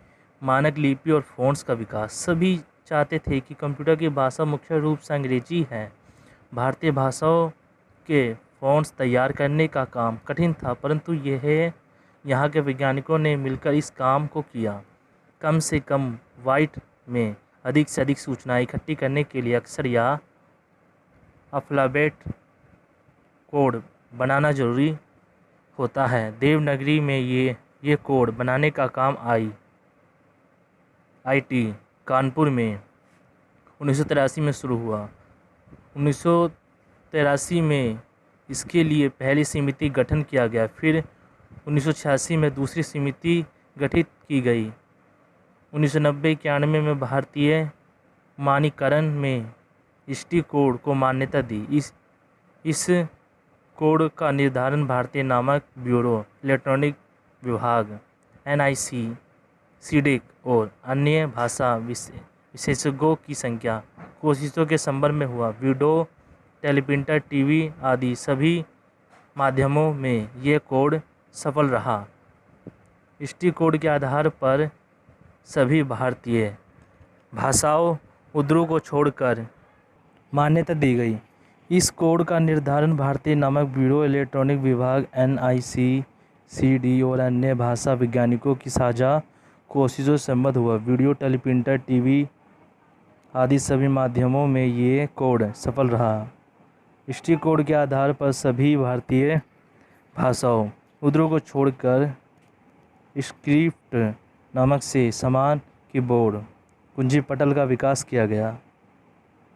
मानक लिपि और फ़ॉन्ट्स का विकास। सभी चाहते थे कि कंप्यूटर की भाषा मुख्य रूप से अंग्रेजी है। भारतीय भाषाओं के फ़ॉन्ट्स तैयार करने का काम कठिन था, परंतु यहाँ के वैज्ञानिकों ने मिलकर इस काम को किया। कम से कम बाइट में अधिक से अधिक सूचनाएं इकट्ठी करने के लिए अक्षर या अल्फ़ाबेट कोड बनाना ज़रूरी होता है। देवनागरी में ये कोड बनाने का काम आईआईटी कानपुर में 1983 में शुरू हुआ। 1983 में इसके लिए पहली समिति गठन किया गया, फिर 1986 में दूसरी समिति गठित की गई। 1990-91 में भारतीय मानकीकरण में इष्टि कोड को मान्यता दी। इस कोड का निर्धारण भारतीय नामक ब्यूरो, इलेक्ट्रॉनिक विभाग, NIC, सीडेक और अन्य भाषा विशेषज्ञों की संख्या कोशिशों के संबंध में हुआ। वीडियो, टेलीप्रिंटर, टीवी आदि सभी माध्यमों में ये कोड सफल रहा। इष्टि कोड के आधार पर सभी भारतीय भाषाओं उर्दू को छोड़कर मान्यता दी गई। इस कोड का निर्धारण भारतीय नामक ब्यूरो, इलेक्ट्रॉनिक विभाग, NIC, CD और अन्य भाषा वैज्ञानिकों की साझा कोशिशों से संबद्ध हुआ। वीडियो, टेलीप्रिंटर, टीवी आदि सभी माध्यमों में ये कोड सफल रहा। इष्टि कोड के आधार पर सभी भारतीय भाषाओं उर्दू को छोड़कर स्क्रिप्ट नामक से समान कीबोर्ड कुंजी पटल का विकास किया गया।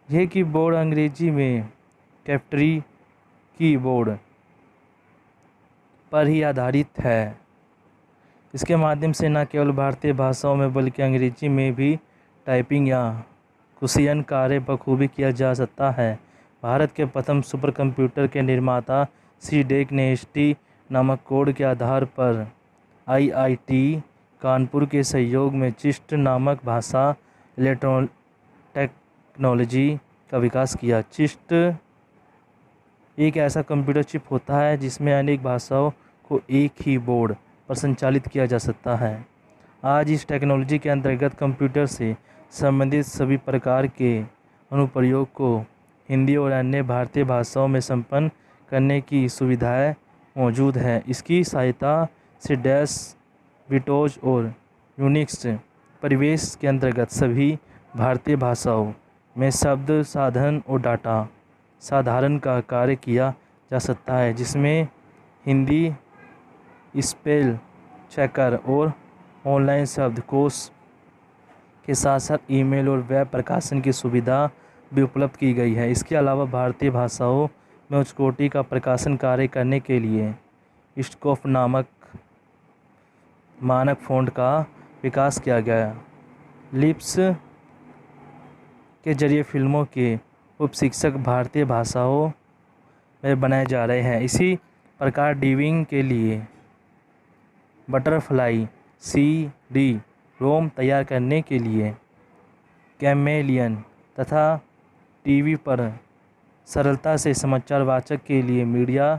यह कीबोर्ड अंग्रेजी में कैप्टरी कीबोर्ड पर ही आधारित है। इसके माध्यम से न केवल भारतीय भाषाओं में बल्कि अंग्रेजी में भी टाइपिंग या कुशियन कार्य बखूबी किया जा सकता है। भारत के प्रथम सुपर कंप्यूटर के निर्माता सीडेक ने इष्टि नामक कोड के आधार पर IIT कानपुर के सहयोग में चिस्ट नामक भाषा इलेक्ट्रॉनिक टेक्नोलॉजी का विकास किया। चिस्ट एक ऐसा कंप्यूटर चिप होता है जिसमें अनेक भाषाओं को एक ही बोर्ड पर संचालित किया जा सकता है। आज इस टेक्नोलॉजी के अंतर्गत कंप्यूटर से संबंधित सभी प्रकार के अनुप्रयोग को हिंदी और अन्य भारतीय भाषाओं में संपन्न करने की सुविधाएं मौजूद है। इसकी सहायता से डैश, विंडोज और यूनिक्स परिवेश के अंतर्गत सभी भारतीय भाषाओं में शब्द साधन और डाटा साधारण का कार्य किया जा सकता है, जिसमें हिंदी स्पेल चेकर और ऑनलाइन शब्दकोश के साथ साथ ईमेल और वेब प्रकाशन की सुविधा भी उपलब्ध की गई है। इसके अलावा भारतीय भाषाओं में उच्च कोटि का प्रकाशन कार्य करने के लिए स्कोफ नामक मानक फ़ॉन्ट का विकास किया गया। लिप्स के जरिए फिल्मों के उपशीर्षक भारतीय भाषाओं में बनाए जा रहे हैं। इसी प्रकार डबिंग के लिए बटरफ्लाई CD-ROM तैयार करने के लिए कैमेलियन तथा टीवी पर सरलता से समाचार वाचक के लिए मीडिया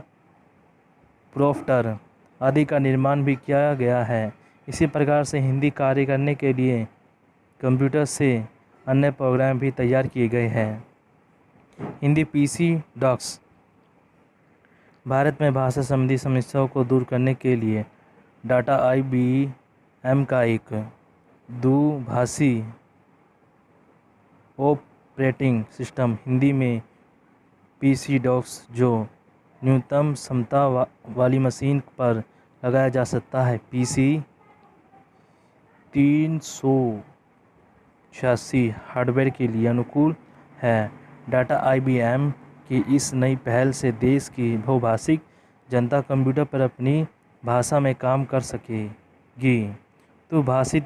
प्रोम्प्टर आदि का निर्माण भी किया गया है। इसी प्रकार से हिंदी कार्य करने के लिए कंप्यूटर से अन्य प्रोग्राम भी तैयार किए गए हैं। हिंदी PC डॉक्स भारत में भाषा संबंधी समस्याओं को दूर करने के लिए डाटा IBM का एक द्विभाषी ऑपरेटिंग सिस्टम हिंदी में PC डॉक्स जो न्यूनतम क्षमता वाली मशीन पर लगाया जा सकता है। PC 386 हार्डवेयर के लिए अनुकूल है। डाटा IBM की इस नई पहल से देश की बहुभाषिक जनता कंप्यूटर पर अपनी भाषा में काम कर सकेगी। तो भाषित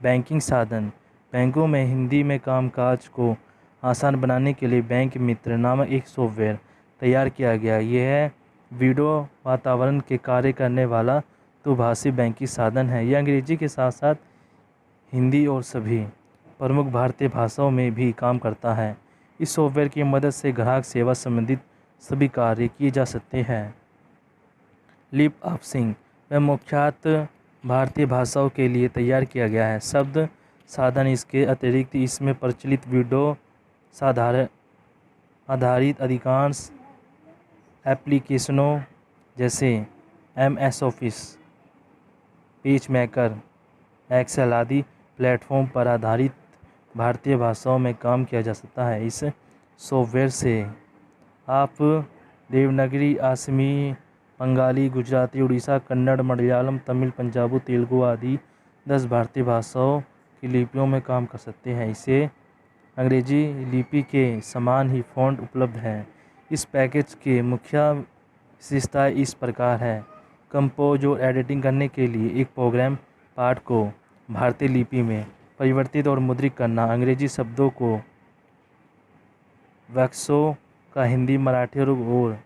बैंकिंग साधन। बैंकों में हिंदी में कामकाज को आसान बनाने के लिए बैंक मित्र नामक एक सॉफ्टवेयर तैयार किया गया। यह वीडियो वातावरण के कार्य करने वाला बहुभाषी बैंकिंग साधन है। यह अंग्रेजी के साथ साथ हिंदी और सभी प्रमुख भारतीय भाषाओं में भी काम करता है। इस सॉफ्टवेयर की मदद से ग्राहक सेवा संबंधित सभी कार्य किए जा सकते हैं। लिप ऑप्सिंग वह मुख्यतः भारतीय भाषाओं के लिए तैयार किया गया है। शब्द साधन। इसके अतिरिक्त इसमें प्रचलित वीडियो आधारित अधिकांश एप्लीकेशनों जैसे MS ऑफिस, पेजमेकर, एक्सेल आदि प्लेटफॉर्म पर आधारित भारतीय भाषाओं में काम किया जा सकता है। इस सॉफ्टवेयर से आप देवनागरी, असमी, बंगाली, गुजराती, उड़ीसा, कन्नड़, मलयालम, तमिल, पंजाबी, तेलुगु आदि 10 भारतीय भाषाओं की लिपियों में काम कर सकते हैं। इसे अंग्रेजी लिपि के समान ही फ़ॉन्ट उपलब्ध है। इस पैकेज के मुख्य विशेषताएं इस प्रकार है। कंपोज और एडिटिंग करने के लिए एक प्रोग्राम पाठ को भारतीय लिपि में परिवर्तित और मुद्रित करना, अंग्रेजी शब्दों को वाक्यों का हिंदी, मराठी और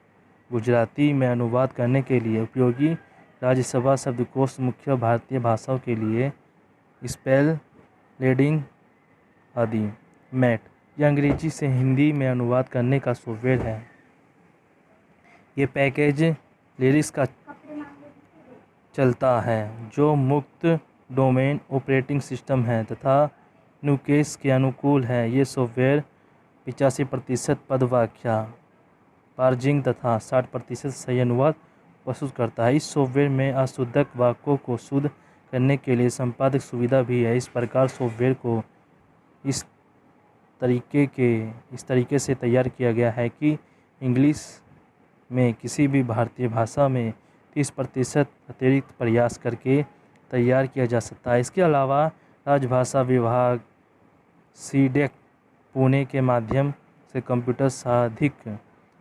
गुजराती में अनुवाद करने के लिए उपयोगी राज्यसभा शब्दकोश, मुख्य भारतीय भाषाओं के लिए स्पेल रीडिंग आदि। मैट यह अंग्रेजी से हिंदी में अनुवाद करने का सॉफ्टवेयर है। ये पैकेज लिनक्स का चलता है जो मुक्त डोमेन ऑपरेटिंग सिस्टम है तथा नुकेश के अनुकूल है। ये सॉफ्टवेयर 85% पद वाक्य पार्जिंग तथा 60% सही अनुवाद प्रस्तुत करता है। इस सॉफ्टवेयर में अशुद्धक वाक्यों को शुद्ध करने के लिए संपादक सुविधा भी है। इस प्रकार सॉफ्टवेयर को इस तरीके से तैयार किया गया है कि इंग्लिश में किसी भी भारतीय भाषा में 30% अतिरिक्त प्रयास करके तैयार किया जा सकता है। इसके अलावा राजभाषा विभाग CDEC पुणे के माध्यम से कंप्यूटर साधिक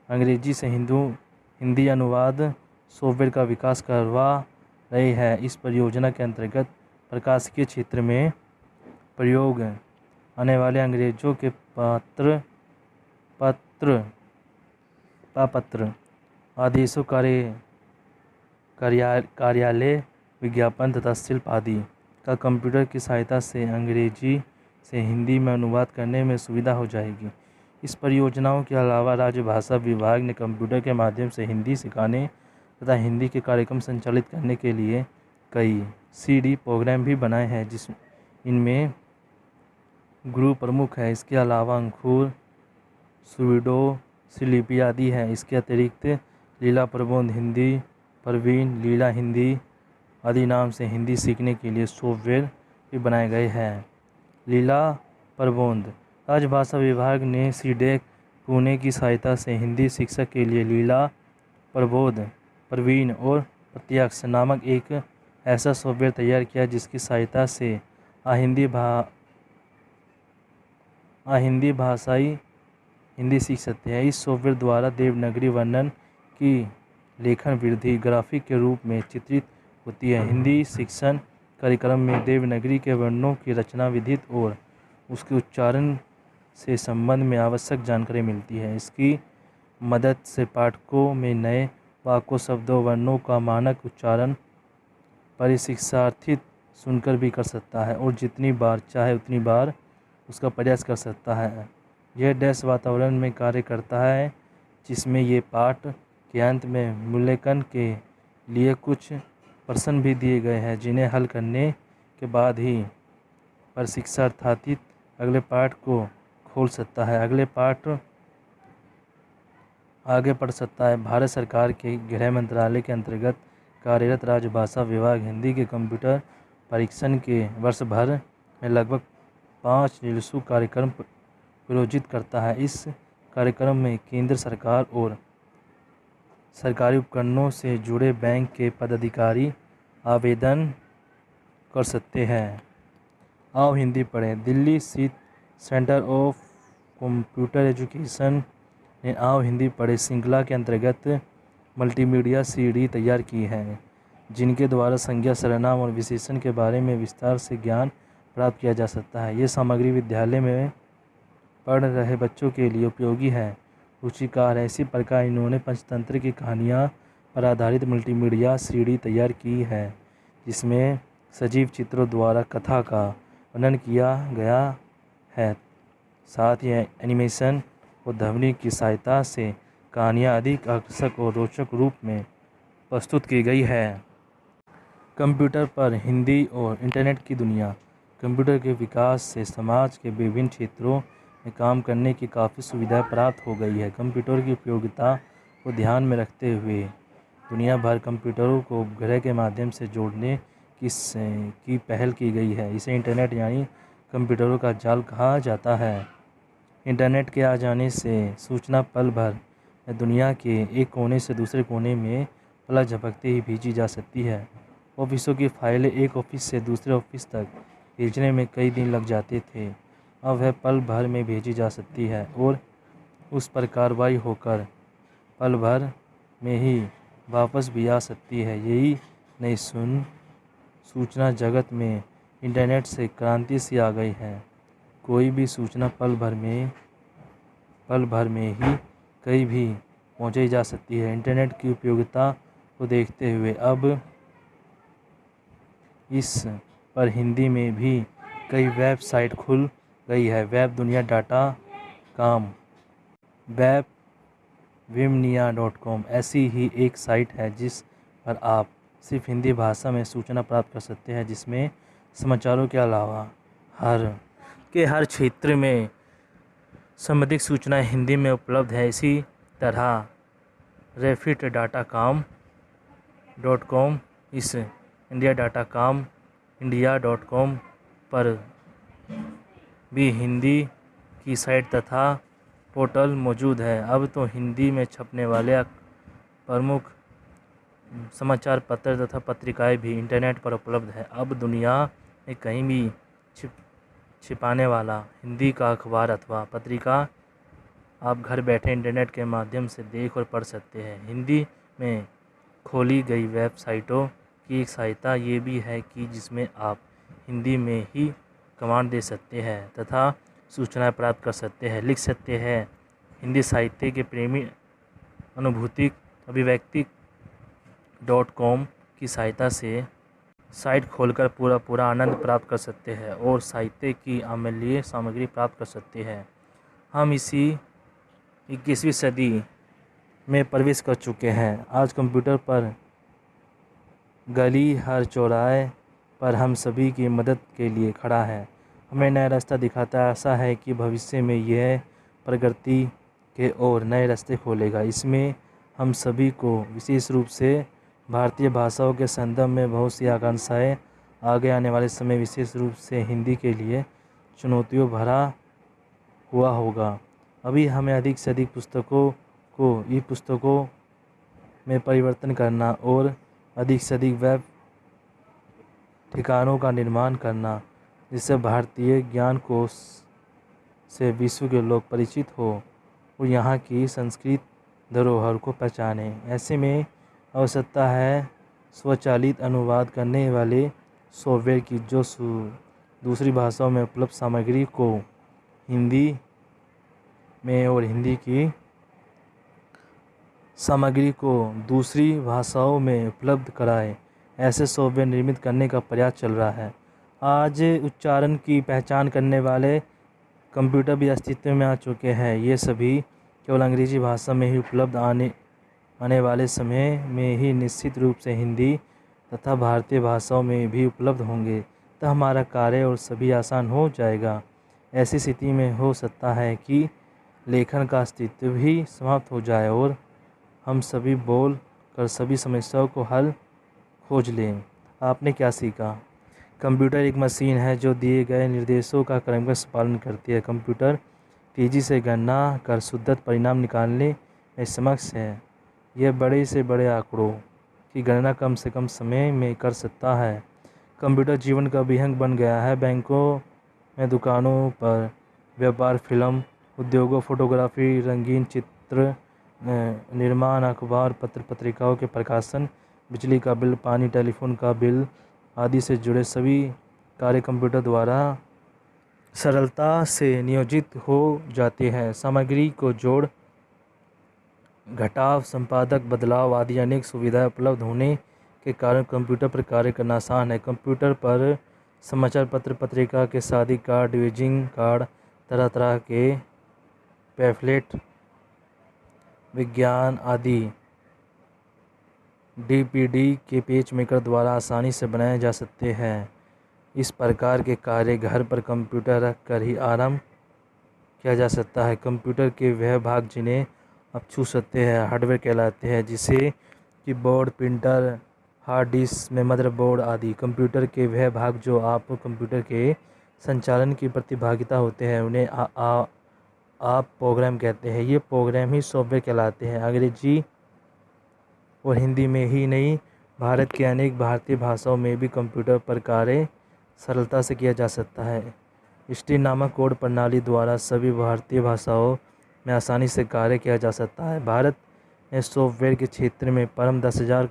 अंग्रेजी से हिंदी अनुवाद सॉफ्टवेयर का विकास करवा रही है। इस परियोजना के अंतर्गत प्रकाशिकीय क्षेत्र में प्रयोग आने वाले अंग्रेजों के पापत्र आदेशों, कार्यालय विज्ञापन तथा शिल्प आदि का कंप्यूटर की सहायता से अंग्रेजी से हिंदी में अनुवाद करने में सुविधा हो जाएगी। इस परियोजनाओं के अलावा राजभाषा विभाग ने कंप्यूटर के माध्यम से हिंदी सिखाने तथा हिंदी के कार्यक्रम संचालित करने के लिए कई CD प्रोग्राम भी बनाए हैं, इनमें गुरु प्रमुख है। इसके अलावा अंकुर, सुडो, लिपि आदि है। इसके अतिरिक्त लीला प्रबोध हिंदी, प्रवीण, लीला हिंदी आदि नाम से हिंदी सीखने के लिए सॉफ्टवेयर भी बनाए गए हैं। लीला प्रबोध राजभाषा विभाग ने CDEC पुणे की सहायता से हिंदी शिक्षा के लिए लीला प्रबोध, प्रवीण और प्रत्यक्ष नामक एक ऐसा सॉफ्टवेयर तैयार किया जिसकी सहायता से हिंदी भाषाई हिंदी सीख सकते हैं। इस सॉफ्टवेयर द्वारा देवनागरी वर्णन की लेखन वृद्धि ग्राफिक के रूप में चित्रित होती है। हिंदी शिक्षण कार्यक्रम में देवनागरी के वर्णों की रचना विधि और उसके उच्चारण से संबंध में आवश्यक जानकारी मिलती है। इसकी मदद से पाठकों में नए वाक्यों, शब्दों, वर्णों का मानक उच्चारण परिशिक्षार्थी सुनकर भी कर सकता है और जितनी बार चाहे उतनी बार उसका प्रयास कर सकता है। यह डैश वातावरण में कार्य करता है जिसमें ये पाठ के अंत में मूल्यांकन के लिए कुछ प्रश्न भी दिए गए हैं जिन्हें हल करने के बाद ही प्रशिक्षार्थी अगले पाठ को खोल सकता है, अगले पाठ आगे पढ़ सकता है। भारत सरकार के गृह मंत्रालय के अंतर्गत कार्यरत राजभाषा विभाग हिंदी के कंप्यूटर परीक्षण के वर्ष भर में लगभग 5 निःशुल्क कार्यक्रम प्रायोजित करता है। इस कार्यक्रम में केंद्र सरकार और सरकारी उपकरणों से जुड़े बैंक के पदाधिकारी आवेदन कर सकते हैं। आओ हिंदी पढ़ें। दिल्ली स्थित सेंटर ऑफ कंप्यूटर एजुकेशन ने आओ हिंदी पढ़ें श्रृंखला के अंतर्गत मल्टीमीडिया सीडी तैयार की है, जिनके द्वारा संज्ञा, सर्वनाम और विशेषण के बारे में विस्तार से ज्ञान प्राप्त किया जा सकता है। ये सामग्री विद्यालय में पढ़ रहे बच्चों के लिए उपयोगी है। रुचिकार है। इसी प्रकार इन्होंने पंचतंत्र की कहानियाँ पर आधारित मल्टीमीडिया सीडी तैयार की है, जिसमें सजीव चित्रों द्वारा कथा का वर्णन किया गया है। साथ ही एनिमेशन और ध्वनि की सहायता से कहानियाँ अधिक आकर्षक और रोचक रूप में प्रस्तुत की गई है। कंप्यूटर पर हिंदी और इंटरनेट की दुनिया। कंप्यूटर के विकास से समाज के विभिन्न क्षेत्रों में काम करने की काफ़ी सुविधा प्राप्त हो गई है। कंप्यूटर की उपयोगिता को ध्यान में रखते हुए दुनिया भर कंप्यूटरों को उपग्रह के माध्यम से जोड़ने की पहल की गई है। इसे इंटरनेट यानी कंप्यूटरों का जाल कहा जाता है। इंटरनेट के आ जाने से सूचना पल भर में दुनिया के एक कोने से दूसरे कोने में पलक झपकते ही भेजी जा सकती है। ऑफिसों की फाइलें एक ऑफिस से दूसरे ऑफिस तक भेजने में कई दिन लग जाते थे, अब वह पल भर में भेजी जा सकती है और उस पर कार्रवाई होकर पल भर में ही वापस भी आ सकती है। यही नई सूचना जगत में इंटरनेट से क्रांति सी आ गई है। कोई भी सूचना पल भर में ही कहीं भी पहुंचाई जा सकती है। इंटरनेट की उपयोगिता को देखते हुए अब इस पर हिंदी में भी कई वेबसाइट खुल गई है। वेब दुनिया .com, वेब विमनिया.com ऐसी ही एक साइट है जिस पर आप सिर्फ हिंदी भाषा में सूचना प्राप्त कर सकते हैं, जिसमें समाचारों के अलावा हर क्षेत्र में संबंधित सूचनाएं हिंदी में उपलब्ध है। इसी तरह refit.com इस india.com पर भी हिंदी की साइट तथा पोर्टल मौजूद है। अब तो हिंदी में छपने वाले प्रमुख समाचार पत्र तथा पत्रिकाएं भी इंटरनेट पर उपलब्ध है। अब दुनिया में कहीं भी छिपाने वाला हिंदी का अखबार अथवा पत्रिका आप घर बैठे इंटरनेट के माध्यम से देख और पढ़ सकते हैं। हिंदी में खोली गई वेबसाइटों की एक सहायता ये भी है कि जिसमें आप हिंदी में ही कमांड दे सकते हैं तथा सूचनाएं प्राप्त कर सकते हैं, लिख सकते हैं। हिंदी साहित्य के प्रेमी अनुभूति अभिव्यक्ति .com की सहायता से साइट खोलकर पूरा आनंद प्राप्त कर सकते हैं और साहित्य की अमूल्य सामग्री प्राप्त कर सकते हैं। हम इसी 21वीं सदी में प्रवेश कर चुके हैं। आज कंप्यूटर पर गली हर चौराहे पर हम सभी की मदद के लिए खड़ा है, हमें नया रास्ता दिखाता है। आशा है कि भविष्य में यह प्रगति के और नए रास्ते खोलेगा। इसमें हम सभी को विशेष रूप से भारतीय भाषाओं के संदर्भ में बहुत सी आकांक्षाएं आगे आने वाले समय विशेष रूप से हिंदी के लिए चुनौतियों भरा हुआ होगा। अभी हमें अधिक से अधिक पुस्तकों को ई पुस्तकों में परिवर्तन करना और अधिक से अधिक वेब ठिकानों का निर्माण करना, जिससे भारतीय ज्ञान कोश से विश्व के लोग परिचित हो और यहाँ की संस्कृत धरोहर को पहचाने। ऐसे में आवश्यकता है स्वचालित अनुवाद करने वाले सॉफ्टवेयर की, जो दूसरी भाषाओं में उपलब्ध सामग्री को हिंदी में और हिंदी की सामग्री को दूसरी भाषाओं में उपलब्ध कराए। ऐसे सॉफ्टवेयर निर्मित करने का प्रयास चल रहा है। आज उच्चारण की पहचान करने वाले कंप्यूटर भी अस्तित्व में आ चुके हैं। ये सभी केवल अंग्रेजी भाषा में ही उपलब्ध आने वाले समय में ही निश्चित रूप से हिंदी तथा भारतीय भाषाओं में भी उपलब्ध होंगे, तो हमारा कार्य और सभी आसान हो जाएगा। ऐसी स्थिति में हो सकता है कि लेखन का अस्तित्व भी समाप्त हो जाए और हम सभी बोल कर सभी समस्याओं को हल खोज लें। आपने क्या सीखा? कंप्यूटर एक मशीन है जो दिए गए निर्देशों का क्रमशः पालन करती है। कंप्यूटर तेज़ी से गणना कर शुद्ध परिणाम निकालने में सक्षम है। यह बड़े से बड़े आंकड़ों की गणना कम से कम समय में कर सकता है। कंप्यूटर जीवन का अभिन्न बन गया है। बैंकों में, दुकानों पर, व्यापार, फिल्म उद्योगों, फोटोग्राफी, रंगीन चित्र निर्माण, अखबार, पत्र पत्रिकाओं के प्रकाशन, बिजली का बिल, पानी, टेलीफोन का बिल आदि से जुड़े सभी कार्य कंप्यूटर द्वारा सरलता से नियोजित हो जाते हैं। सामग्री को जोड़, घटाव, संपादक, बदलाव आदि अनेक सुविधाएं उपलब्ध होने के कारण कंप्यूटर पर कार्य करना आसान है। कंप्यूटर पर समाचार पत्र, पत्रिका के शादी कार्ड, विजिटिंग कार्ड, तरह तरह के पैम्फलेट, विज्ञान आदि डीपीडी के पेज मेकर द्वारा आसानी से बनाए जा सकते हैं। इस प्रकार के कार्य घर पर कंप्यूटर रख कर ही आरंभ किया जा सकता है। कंप्यूटर के वह भाग जिन्हें आप छू सकते हैं हार्डवेयर कहलाते हैं, जिसे कीबोर्ड, प्रिंटर, हार्ड डिस्क में मदरबोर्ड आदि। कंप्यूटर के वह भाग जो आप कंप्यूटर के संचालन की प्रतिभागिता होते हैं उन्हें आप प्रोग्राम कहते हैं। ये प्रोग्राम ही सॉफ्टवेयर कहलाते हैं। अंग्रेजी और हिंदी में ही नहीं, भारत के अनेक भारतीय भाषाओं में भी कंप्यूटर पर कार्य सरलता से किया जा सकता है। स्टील नामक कोड प्रणाली द्वारा सभी भारतीय भाषाओं में आसानी से कार्य किया जा सकता है। भारत ने सॉफ्टवेयर के क्षेत्र में परम 10,000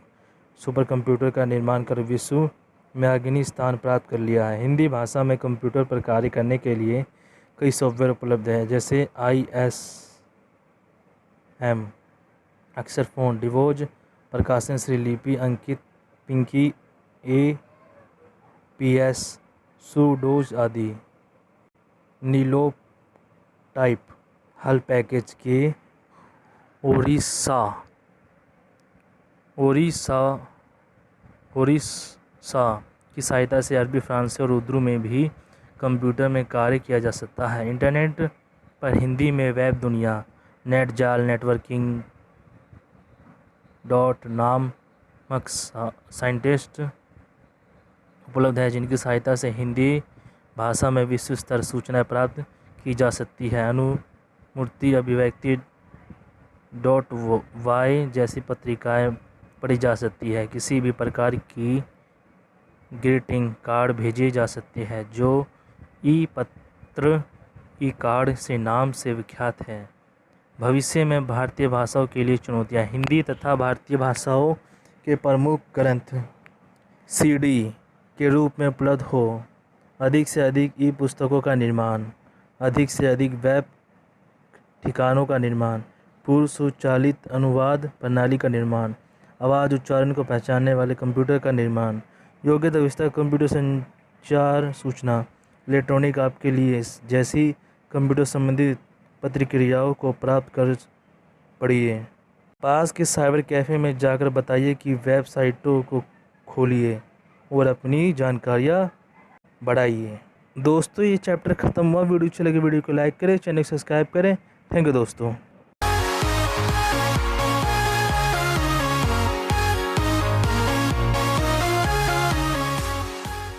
सुपर कंप्यूटर का निर्माण कर विश्व में अग्रणी स्थान प्राप्त कर लिया है। हिंदी भाषा में कंप्यूटर पर कार्य करने के लिए कई सॉफ्टवेयर उपलब्ध हैं, जैसे ISM, अक्षर फ़ॉन्ट, डिवोज, प्रकाशन, श्रीलिपि, अंकित, पिंकी, APS, सुडोज आदि। नीलो टाइप हल पैकेज के ओरिसा की सहायता से अरबी, फ्रांसीसी और उर्दू में भी कंप्यूटर में कार्य किया जा सकता है। इंटरनेट पर हिंदी में वेब दुनिया, नेट जाल, नेटवर्किंग नामक साइंटिस्ट उपलब्ध है, जिनकी सहायता से हिंदी भाषा में विश्व स्तर सूचनाएं प्राप्त की जा सकती है। अनुमूर्ति अभिव्यक्ति .y जैसी पत्रिकाएं पढ़ी जा सकती है। किसी भी प्रकार की ग्रीटिंग कार्ड भेजे जा सकते हैं, जो ई-पत्र, ई-कार्ड से नाम से विख्यात है। भविष्य में भारतीय भाषाओं के लिए चुनौतियां। हिंदी तथा भारतीय भाषाओं के प्रमुख ग्रंथ CD के रूप में उपलब्ध हो, अधिक से अधिक ई-पुस्तकों का निर्माण, अधिक से अधिक वेब ठिकानों का निर्माण, पूर्व स्वचालित अनुवाद प्रणाली का निर्माण, आवाज़ उच्चारण को पहचानने वाले कंप्यूटर का निर्माण, योग्यता विस्तार, कंप्यूटर संचार सूचना, इलेक्ट्रॉनिक आपके लिए जैसी कंप्यूटर संबंधित प्रतिक्रियाओं को प्राप्त कर पढ़िए। पास के साइबर कैफ़े में जाकर बताइए कि वेबसाइटों को खोलिए और अपनी जानकारियाँ बढ़ाइए। दोस्तों, ये चैप्टर ख़त्म हुआ। वीडियो अच्छी लगे वीडियो को लाइक करें, चैनल को सब्सक्राइब करें। थैंक यू दोस्तों।